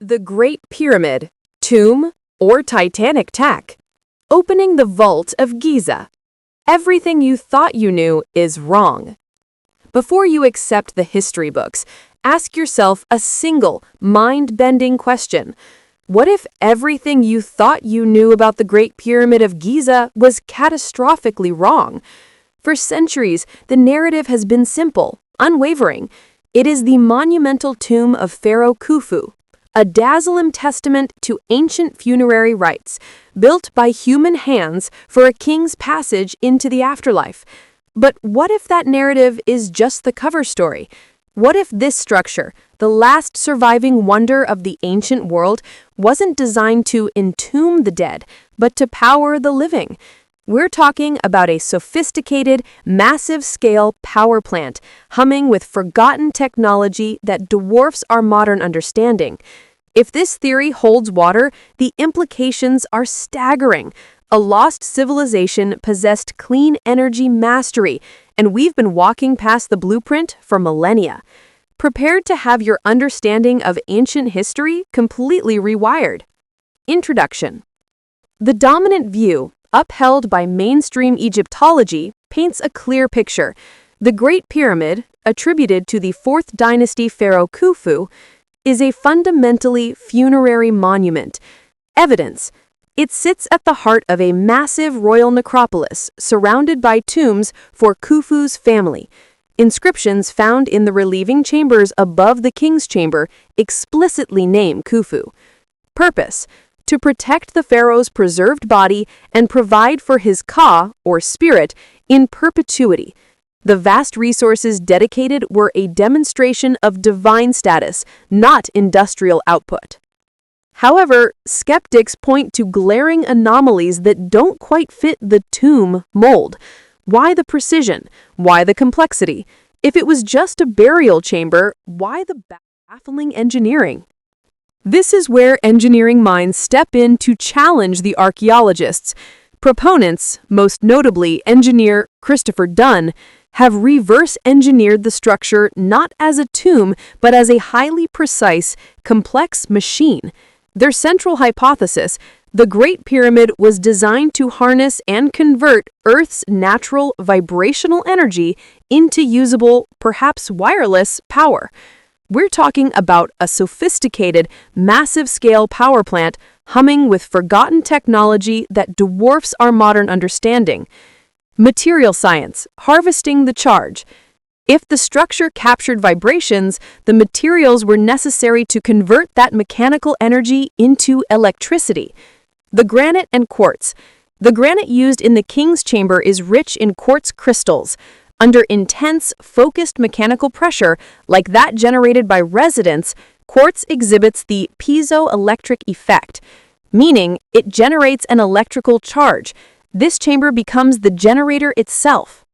The Great Pyramid, Tomb, or Titanic Tack. Opening the Vault of Giza. Everything you thought you knew is wrong. Before you accept the history books, ask yourself a single, mind-bending question. What if everything you thought you knew about the Great Pyramid of Giza was catastrophically wrong? For centuries, the narrative has been simple, unwavering. It is the monumental tomb of Pharaoh Khufu, a dazzling testament to ancient funerary rites, built by human hands for a king's passage into the afterlife. But what if that narrative is just the cover story? What if this structure, the last surviving wonder of the ancient world, wasn't designed to entomb the dead, but to power the living? We're talking about a sophisticated, massive-scale power plant, humming with forgotten technology that dwarfs our modern understanding. If this theory holds water, the implications are staggering. A lost civilization possessed clean energy mastery, and we've been walking past the blueprint for millennia. Prepared to have your understanding of ancient history completely rewired. Introduction. The dominant view, upheld by mainstream Egyptology, paints a clear picture. The Great Pyramid, attributed to the 4th dynasty Pharaoh Khufu, is a fundamentally funerary monument. Evidence. It sits at the heart of a massive royal necropolis surrounded by tombs for Khufu's family. Inscriptions found in the relieving chambers above the king's chamber explicitly name Khufu. Purpose. To protect the pharaoh's preserved body and provide for his ka, or spirit, in perpetuity. The vast resources dedicated were a demonstration of divine status, not industrial output. However, skeptics point to glaring anomalies that don't quite fit the tomb mold. Why the precision? Why the complexity? If it was just a burial chamber, why the baffling engineering? This is where engineering minds step in to challenge the archaeologists. Proponents, most notably engineer Christopher Dunn, have reverse-engineered the structure not as a tomb, but as a highly precise, complex machine. Their central hypothesis, the Great Pyramid was designed to harness and convert Earth's natural vibrational energy into usable, perhaps wireless, power. We're talking about a sophisticated, massive-scale power plant humming with forgotten technology that dwarfs our modern understanding. Material science, harvesting the charge. If the structure captured vibrations, the materials were necessary to convert that mechanical energy into electricity. The granite and quartz. The granite used in the king's chamber is rich in quartz crystals. Under intense, focused mechanical pressure, like that generated by resonance, quartz exhibits the piezoelectric effect, meaning it generates an electrical charge. This chamber becomes the generator itself.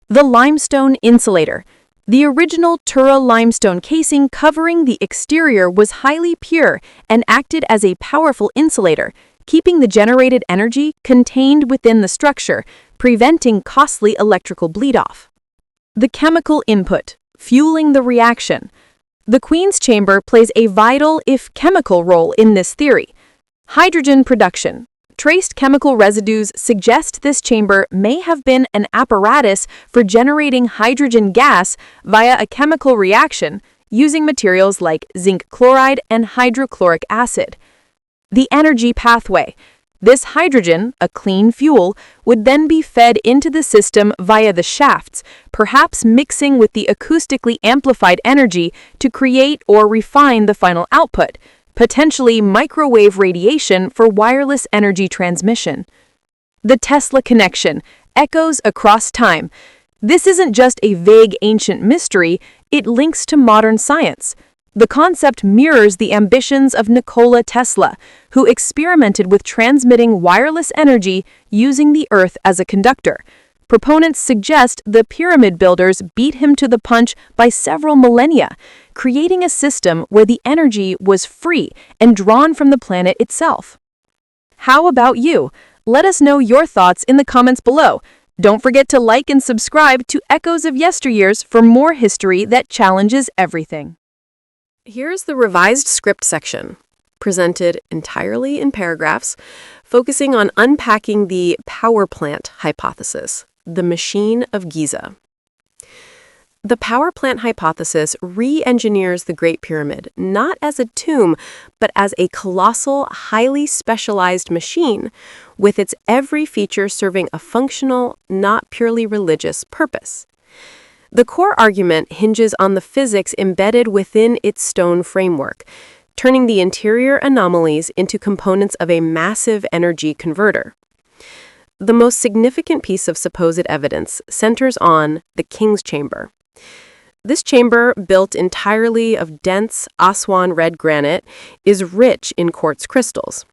The limestone insulator. The original Tura limestone casing covering the exterior was highly pure and acted as a powerful insulator, keeping the generated energy contained within the structure, preventing costly electrical bleed-off. The chemical input, fueling the reaction. The Queen's chamber plays a vital, if chemical, role in this theory. Hydrogen production. Traced chemical residues suggest this chamber may have been an apparatus for generating hydrogen gas via a chemical reaction using materials like zinc chloride and hydrochloric acid. The energy pathway. This hydrogen, a clean fuel, would then be fed into the system via the shafts, perhaps mixing with the acoustically amplified energy to create or refine the final output, potentially microwave radiation for wireless energy transmission. The Tesla connection echoes across time. This isn't just a vague ancient mystery, it links to modern science. The concept mirrors the ambitions of Nikola Tesla, who experimented with transmitting wireless energy using the Earth as a conductor. Proponents suggest the pyramid builders beat him to the punch by several millennia, creating a system where the energy was free and drawn from the planet itself. How about you? Let us know your thoughts in the comments below. Don't forget to like and subscribe to Echoes of Yesteryears for more history that challenges everything. Here's the revised script section, presented entirely in paragraphs, focusing on unpacking the power plant hypothesis, the machine of Giza. The power plant hypothesis re-engineers the Great Pyramid not as a tomb, but as a colossal, highly specialized machine, with its every feature serving a functional, not purely religious purpose. The core argument hinges on the physics embedded within its stone framework, turning the interior anomalies into components of a massive energy converter. The most significant piece of supposed evidence centers on the King's Chamber. This chamber, built entirely of dense Aswan red granite, is rich in quartz crystals.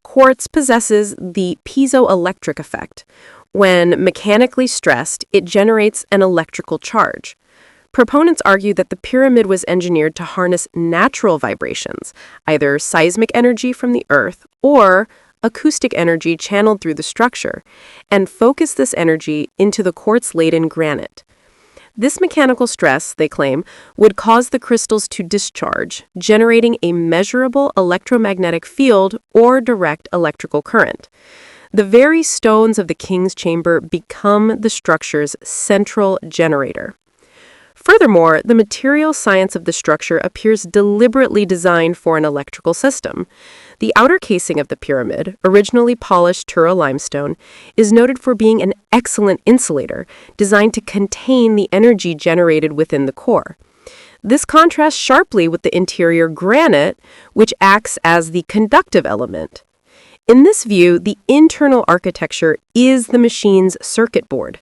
Quartz possesses the piezoelectric effect. When mechanically stressed, it generates an electrical charge. Proponents argue that the pyramid was engineered to harness natural vibrations, either seismic energy from the earth or acoustic energy channeled through the structure, and focus this energy into the quartz-laden granite. This mechanical stress, they claim, would cause the crystals to discharge, generating a measurable electromagnetic field or direct electrical current. The very stones of the King's Chamber become the structure's central generator. Furthermore, the material science of the structure appears deliberately designed for an electrical system. The outer casing of the pyramid, originally polished Tura limestone, is noted for being an excellent insulator, designed to contain the energy generated within the core. This contrasts sharply with the interior granite, which acts as the conductive element. In this view, the internal architecture is the machine's circuit board.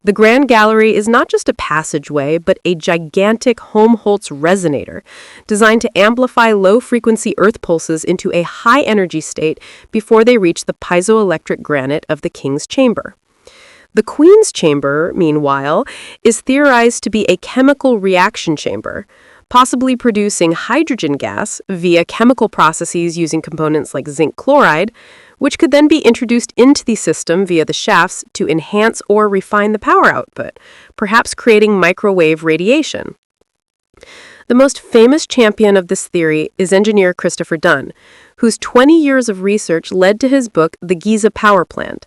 The Grand Gallery is not just a passageway, but a gigantic Helmholtz resonator, designed to amplify low-frequency earth pulses into a high-energy state before they reach the piezoelectric granite of the King's Chamber. The Queen's Chamber, meanwhile, is theorized to be a chemical reaction chamber, possibly producing hydrogen gas via chemical processes using components like zinc chloride, which could then be introduced into the system via the shafts to enhance or refine the power output, perhaps creating microwave radiation. The most famous champion of this theory is engineer Christopher Dunn, whose 20 years of research led to his book, The Giza Power Plant.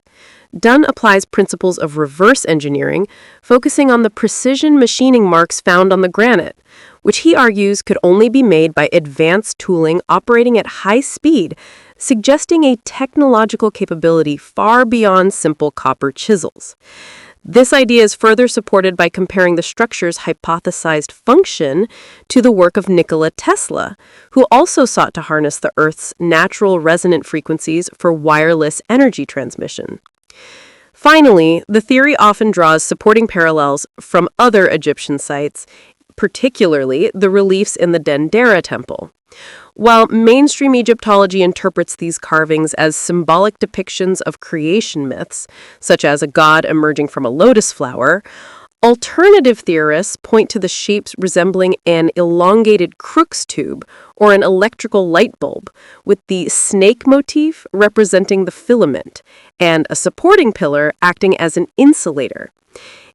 Dunn applies principles of reverse engineering, focusing on the precision machining marks found on the granite, which he argues could only be made by advanced tooling operating at high speed, suggesting a technological capability far beyond simple copper chisels. This idea is further supported by comparing the structure's hypothesized function to the work of Nikola Tesla, who also sought to harness the Earth's natural resonant frequencies for wireless energy transmission. Finally, the theory often draws supporting parallels from other Egyptian sites, particularly the reliefs in the Dendera temple. While mainstream Egyptology interprets these carvings as symbolic depictions of creation myths, such as a god emerging from a lotus flower, alternative theorists point to the shapes resembling an elongated Crookes tube or an electrical light bulb, with the snake motif representing the filament and a supporting pillar acting as an insulator.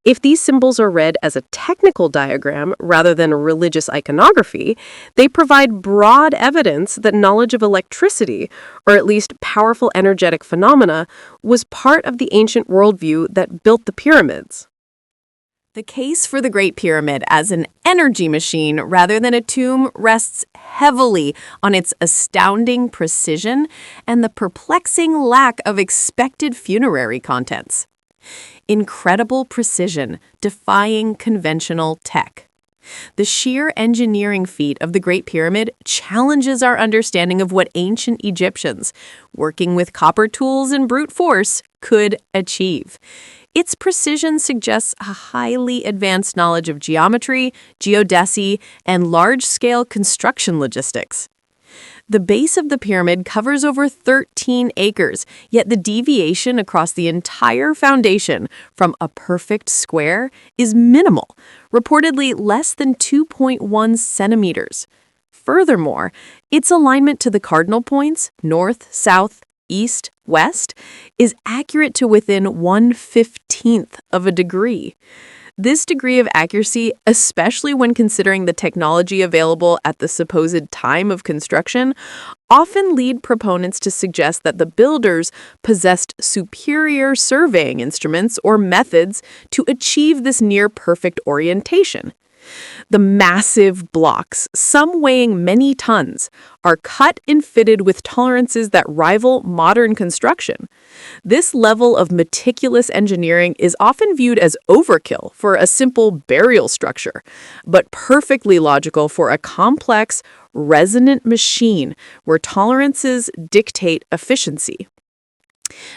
If these symbols are read as a technical diagram rather than a religious iconography, they provide broad evidence that knowledge of electricity, or at least powerful energetic phenomena, was part of the ancient worldview that built the pyramids. The case for the Great Pyramid as an energy machine rather than a tomb rests heavily on its astounding precision and the perplexing lack of expected funerary contents. Incredible precision, defying conventional tech. The sheer engineering feat of the Great Pyramid challenges our understanding of what ancient Egyptians, working with copper tools and brute force, could achieve. Its precision suggests a highly advanced knowledge of geometry, geodesy, and large-scale construction logistics. The base of the pyramid covers over 13 acres, yet the deviation across the entire foundation from a perfect square is minimal, reportedly less than 2.1 centimeters. Furthermore, its alignment to the cardinal points, north, south, east, west, is accurate to within 1/15 of a degree. This degree of accuracy, especially when considering the technology available at the supposed time of construction, often lead proponents to suggest that the builders possessed superior surveying instruments or methods to achieve this near-perfect orientation. The massive blocks, some weighing many tons, are cut and fitted with tolerances that rival modern construction. This level of meticulous engineering is often viewed as overkill for a simple burial structure, but perfectly logical for a complex, resonant machine where tolerances dictate efficiency.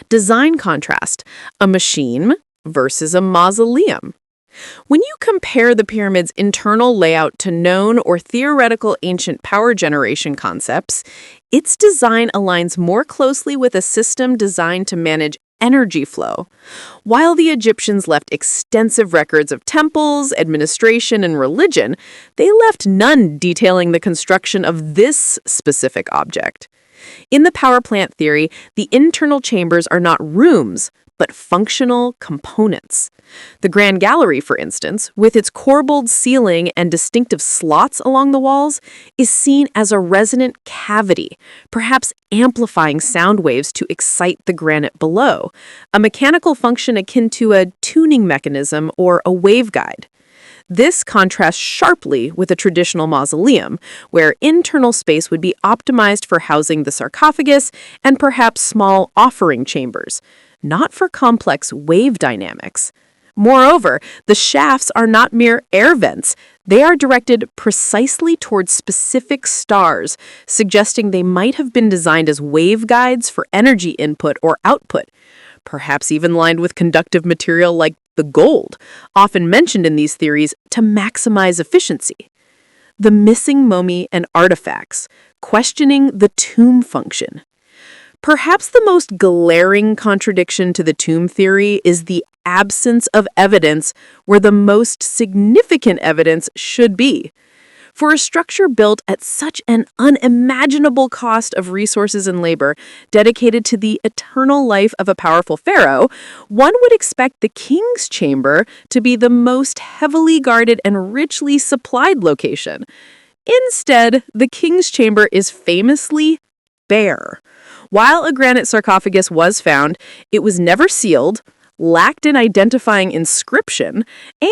Design contrast: a machine versus a mausoleum. When you compare the pyramid's internal layout to known or theoretical ancient power generation concepts, its design aligns more closely with a system designed to manage energy flow. While the Egyptians left extensive records of temples, administration, and religion, they left none detailing the construction of this specific object. In the power plant theory, the internal chambers are not rooms, but functional components. The Grand Gallery, for instance, with its corbelled ceiling and distinctive slots along the walls, is seen as a resonant cavity, perhaps amplifying sound waves to excite the granite below, a mechanical function akin to a tuning mechanism or a waveguide. This contrasts sharply with a traditional mausoleum, where internal space would be optimized for housing the sarcophagus and perhaps small offering chambers, not for complex wave dynamics. Moreover, the shafts are not mere air vents. They are directed precisely towards specific stars, suggesting they might have been designed as waveguides for energy input or output, perhaps even lined with conductive material like the gold, often mentioned in these theories to maximize efficiency. The missing mummy and artifacts, questioning the tomb function. Perhaps the most glaring contradiction to the tomb theory is the absence of evidence where the most significant evidence should be. For a structure built at such an unimaginable cost of resources and labor, dedicated to the eternal life of a powerful pharaoh, one would expect the king's chamber to be the most heavily guarded and richly supplied location. Instead, the king's chamber is famously bare. While a granite sarcophagus was found, it was never sealed, lacked an identifying inscription,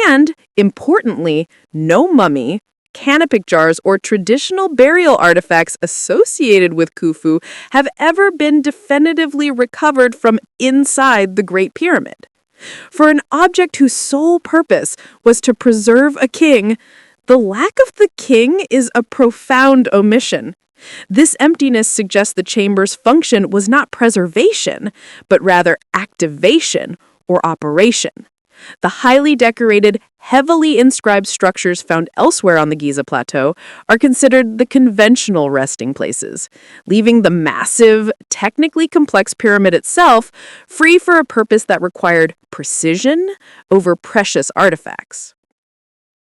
and, importantly, no mummy, canopic jars, or traditional burial artifacts associated with Khufu have ever been definitively recovered from inside the Great Pyramid. For an object whose sole purpose was to preserve a king, the lack of the king is a profound omission. This emptiness suggests the chamber's function was not preservation, but rather activation or operation. The highly decorated, heavily inscribed structures found elsewhere on the Giza Plateau are considered the conventional resting places, leaving the massive, technically complex pyramid itself free for a purpose that required precision over precious artifacts.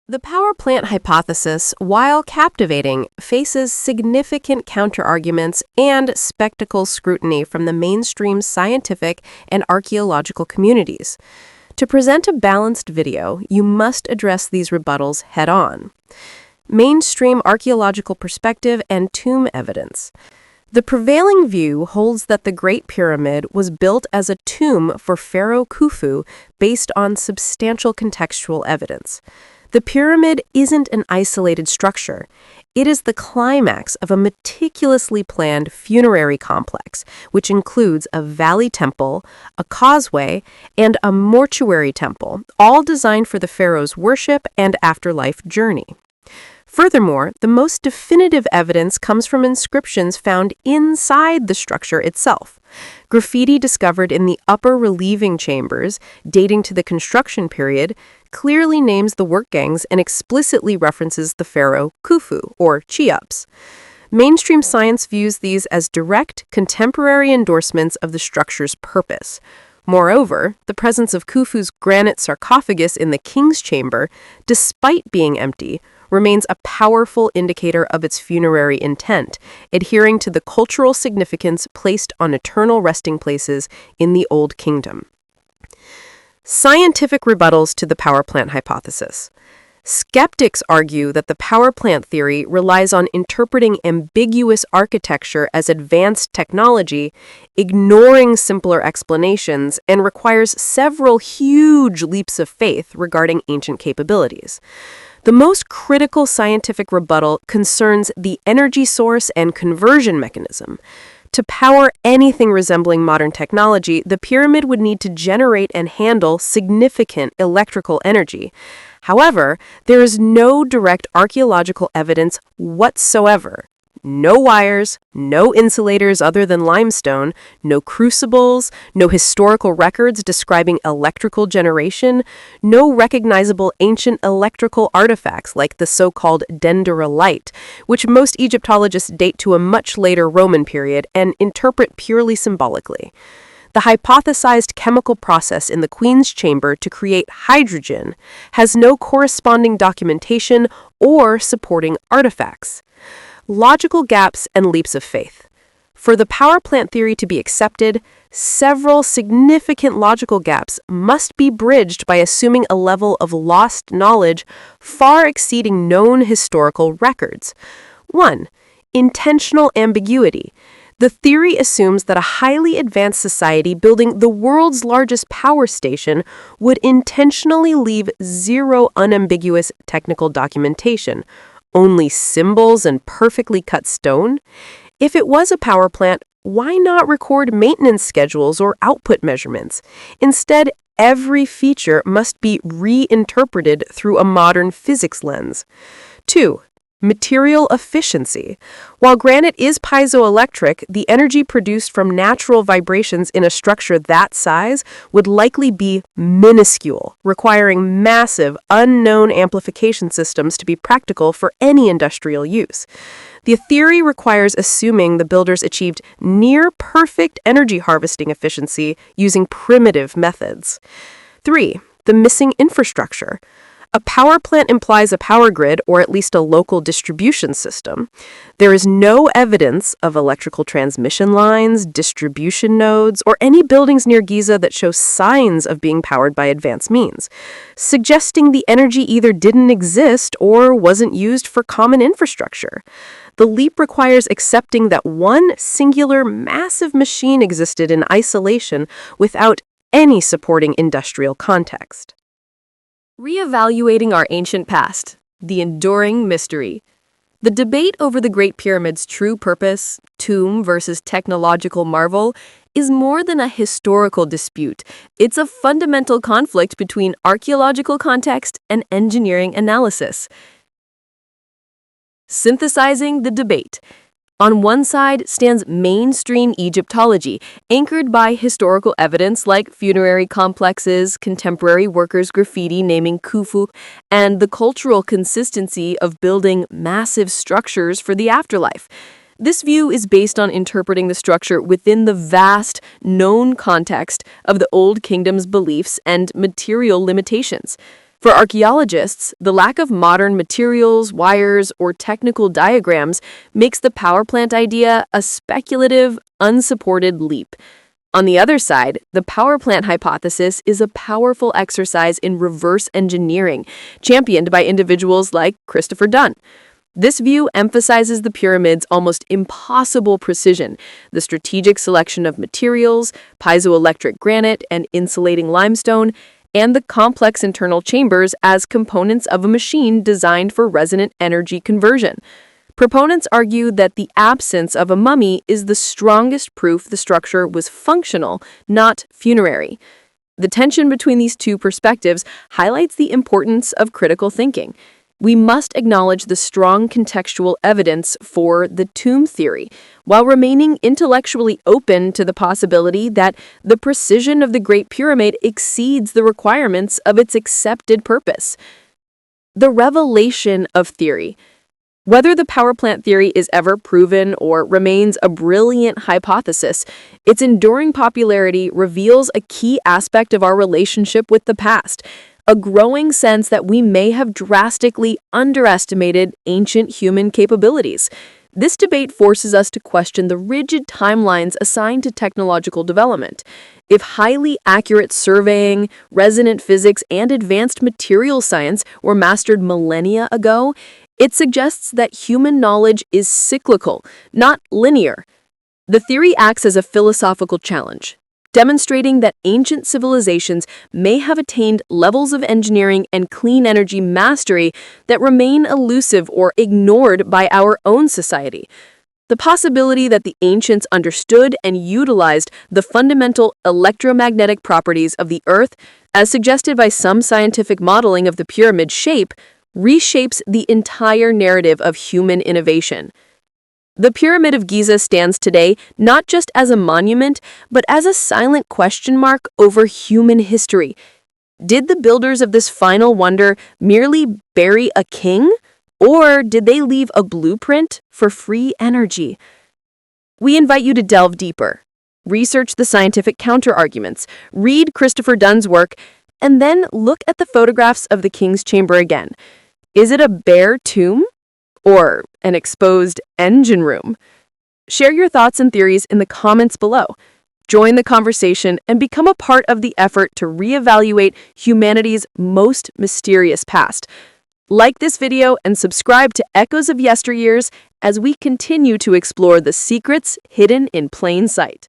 The power plant hypothesis, while captivating, faces significant counterarguments and spectacle scrutiny from the mainstream scientific and archaeological communities. To present a balanced video, you must address these rebuttals head-on. Mainstream archaeological perspective and tomb evidence. The prevailing view holds that the Great Pyramid was built as a tomb for Pharaoh Khufu based on substantial contextual evidence. The pyramid isn't an isolated structure. It is the climax of a meticulously planned funerary complex, which includes a valley temple, a causeway, and a mortuary temple, all designed for the pharaoh's worship and afterlife journey. Furthermore, the most definitive evidence comes from inscriptions found inside the structure itself. Graffiti discovered in the upper relieving chambers, dating to the construction period, clearly names the work gangs and explicitly references the pharaoh Khufu, or Cheops. Mainstream science views these as direct, contemporary endorsements of the structure's purpose. Moreover, the presence of Khufu's granite sarcophagus in the king's chamber, despite being empty, remains a powerful indicator of its funerary intent, adhering to the cultural significance placed on eternal resting places in the Old Kingdom. Scientific rebuttals to the power plant hypothesis. Skeptics argue that the power plant theory relies on interpreting ambiguous architecture as advanced technology, ignoring simpler explanations, and requires several huge leaps of faith regarding ancient capabilities. The most critical scientific rebuttal concerns the energy source and conversion mechanism. To power anything resembling modern technology, the pyramid would need to generate and handle significant electrical energy. However, there is no direct archaeological evidence whatsoever. No wires, no insulators other than limestone, no crucibles, no historical records describing electrical generation, no recognizable ancient electrical artifacts like the so-called dendrolite, which most Egyptologists date to a much later Roman period and interpret purely symbolically. The hypothesized chemical process in the Queen's chamber to create hydrogen has no corresponding documentation or supporting artifacts. Logical gaps and leaps of faith. For the power plant theory to be accepted, several significant logical gaps must be bridged by assuming a level of lost knowledge far exceeding known historical records. 1. Intentional ambiguity. The theory assumes that a highly advanced society building the world's largest power station would intentionally leave zero unambiguous technical documentation, only symbols and perfectly cut stone. If it was a power plant, why not record maintenance schedules or output measurements? Instead, every feature must be reinterpreted through a modern physics lens. 2. Material efficiency. While granite is piezoelectric, the energy produced from natural vibrations in a structure that size would likely be minuscule, requiring massive, unknown amplification systems to be practical for any industrial use. The theory requires assuming the builders achieved near-perfect energy harvesting efficiency using primitive methods. 3. The missing infrastructure. A power plant implies a power grid or at least a local distribution system. There is no evidence of electrical transmission lines, distribution nodes, or any buildings near Giza that show signs of being powered by advanced means, suggesting the energy either didn't exist or wasn't used for common infrastructure. The leap requires accepting that one singular massive machine existed in isolation without any supporting industrial context. Reevaluating our ancient past, the enduring mystery. The debate over the Great Pyramid's true purpose, tomb versus technological marvel, is more than a historical dispute. It's a fundamental conflict between archaeological context and engineering analysis. Synthesizing the debate. On one side stands mainstream Egyptology, anchored by historical evidence like funerary complexes, contemporary workers' graffiti naming Khufu, and the cultural consistency of building massive structures for the afterlife. This view is based on interpreting the structure within the vast, known context of the Old Kingdom's beliefs and material limitations. For archaeologists, the lack of modern materials, wires, or technical diagrams makes the power plant idea a speculative, unsupported leap. On the other side, the power plant hypothesis is a powerful exercise in reverse engineering, championed by individuals like Christopher Dunn. This view emphasizes the pyramid's almost impossible precision, the strategic selection of materials, piezoelectric granite, and insulating limestone, and the complex internal chambers as components of a machine designed for resonant energy conversion. Proponents argue that the absence of a mummy is the strongest proof the structure was functional, not funerary. The tension between these two perspectives highlights the importance of critical thinking. We must acknowledge the strong contextual evidence for the tomb theory, while remaining intellectually open to the possibility that the precision of the Great Pyramid exceeds the requirements of its accepted purpose. The revelation of theory. Whether the power plant theory is ever proven or remains a brilliant hypothesis, its enduring popularity reveals a key aspect of our relationship with the past, a growing sense that we may have drastically underestimated ancient human capabilities. This debate forces us to question the rigid timelines assigned to technological development. If highly accurate surveying, resonant physics, and advanced material science were mastered millennia ago, it suggests that human knowledge is cyclical, not linear. The theory acts as a philosophical challenge, demonstrating that ancient civilizations may have attained levels of engineering and clean energy mastery that remain elusive or ignored by our own society. The possibility that the ancients understood and utilized the fundamental electromagnetic properties of the Earth, as suggested by some scientific modeling of the pyramid shape, reshapes the entire narrative of human innovation. The Pyramid of Giza stands today not just as a monument, but as a silent question mark over human history. Did the builders of this final wonder merely bury a king? Or did they leave a blueprint for free energy? We invite you to delve deeper. Research the scientific counterarguments, read Christopher Dunn's work, and then look at the photographs of the king's chamber again. Is it a bare tomb? Or an exposed engine room? Share your thoughts and theories in the comments below. Join the conversation and become a part of the effort to reevaluate humanity's most mysterious past. Like this video and subscribe to Echoes of Yesteryears as we continue to explore the secrets hidden in plain sight.